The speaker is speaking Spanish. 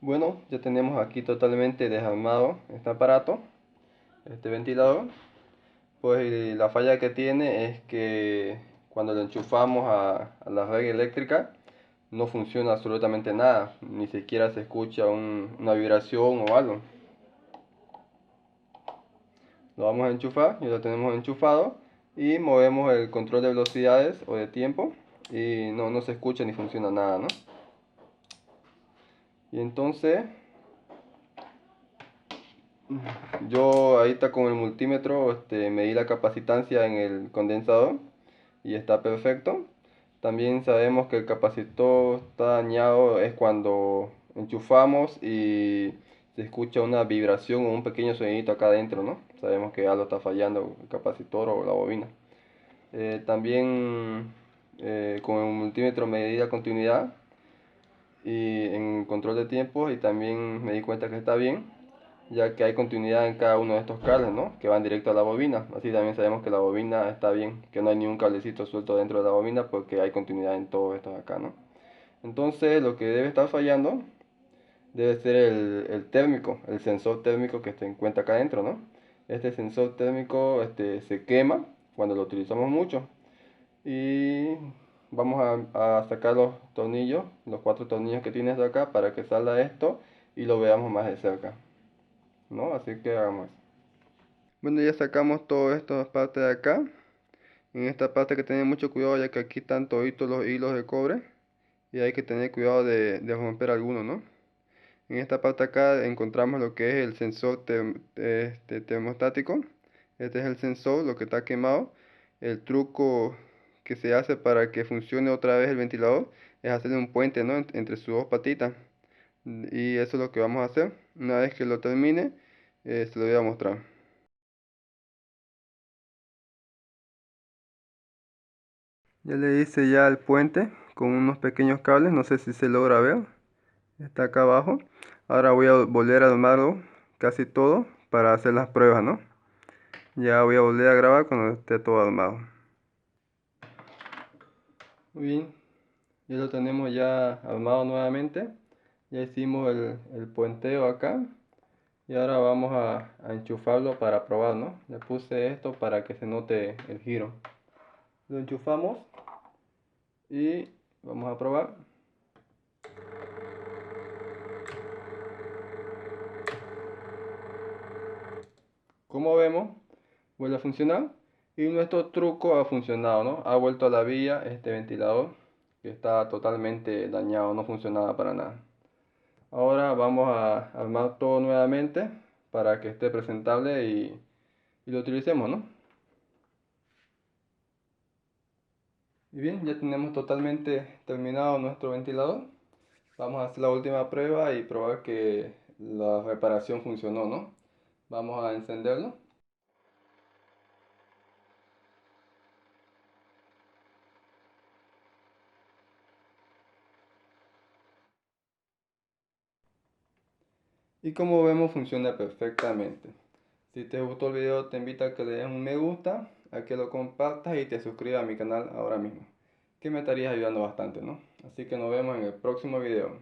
Bueno, ya tenemos aquí totalmente desarmado este aparato, este ventilador. Pues la falla que tiene es que cuando lo enchufamos a la red eléctrica no funciona absolutamente nada, ni siquiera se escucha una vibración o algo. Lo vamos a enchufar, ya lo tenemos enchufado y movemos el control de velocidades o de tiempo y no se escucha ni funciona nada, ¿no? Y entonces yo ahí está con el multímetro, medí la capacitancia en el condensador y está perfecto. También sabemos que el capacitor está dañado es cuando enchufamos y se escucha una vibración o un pequeño sonidito acá adentro, ¿no? Sabemos que algo está fallando el capacitor o la bobina. También con el multímetro medí la continuidad y en control de tiempo y también me di cuenta que está bien, ya que hay continuidad en cada uno de estos cables, ¿no? Que van directo a la bobina. Así también sabemos que la bobina está bien, que no hay ni un cablecito suelto dentro de la bobina porque hay continuidad en todos estos acá, ¿no? Entonces lo que debe estar fallando debe ser el térmico, el sensor térmico que se encuentra acá adentro, ¿no? Este sensor térmico se quema cuando lo utilizamos mucho y vamos a sacar los tornillos, los 4 tornillos que tienes de acá para que salga esto y lo veamos más de cerca, ¿no? Así que hagamos eso. Bueno, ya sacamos todo esto parte de acá. En esta parte hay que tener mucho cuidado ya que aquí están toditos los hilos de cobre y hay que tener cuidado de romper alguno, ¿no? En esta parte acá encontramos lo que es el sensor termostático. Este es el sensor, lo que está quemado. El truco que se hace para que funcione otra vez el ventilador es hacerle un puente, ¿no? Entre sus dos patitas. Y eso es lo que vamos a hacer. Una vez que lo termine, se lo voy a mostrar. Ya le hice ya el puente con unos pequeños cables, no sé si se logra ver, está acá abajo. Ahora voy a volver a armarlo casi todo para hacer las pruebas, ¿no? Ya voy a volver a grabar cuando esté todo armado. Muy bien, ya lo tenemos ya armado nuevamente. Ya hicimos el puenteo acá y ahora vamos a enchufarlo para probar, ¿no? Le puse esto para que se note el giro. Lo enchufamos y vamos a probar. Como vemos, vuelve a funcionar y nuestro truco ha funcionado, ¿no? Ha vuelto a la vía este ventilador que está totalmente dañado, no funcionaba para nada. Ahora vamos a armar todo nuevamente para que esté presentable y lo utilicemos, ¿no? Y bien, ya tenemos totalmente terminado nuestro ventilador. Vamos a hacer la última prueba y probar que la reparación funcionó, ¿no? Vamos a encenderlo. Y como vemos funciona perfectamente. Si te gustó el video te invito a que le des un me gusta, a que lo compartas y te suscribas a mi canal ahora mismo, que me estarías ayudando bastante, ¿no? Así que nos vemos en el próximo video.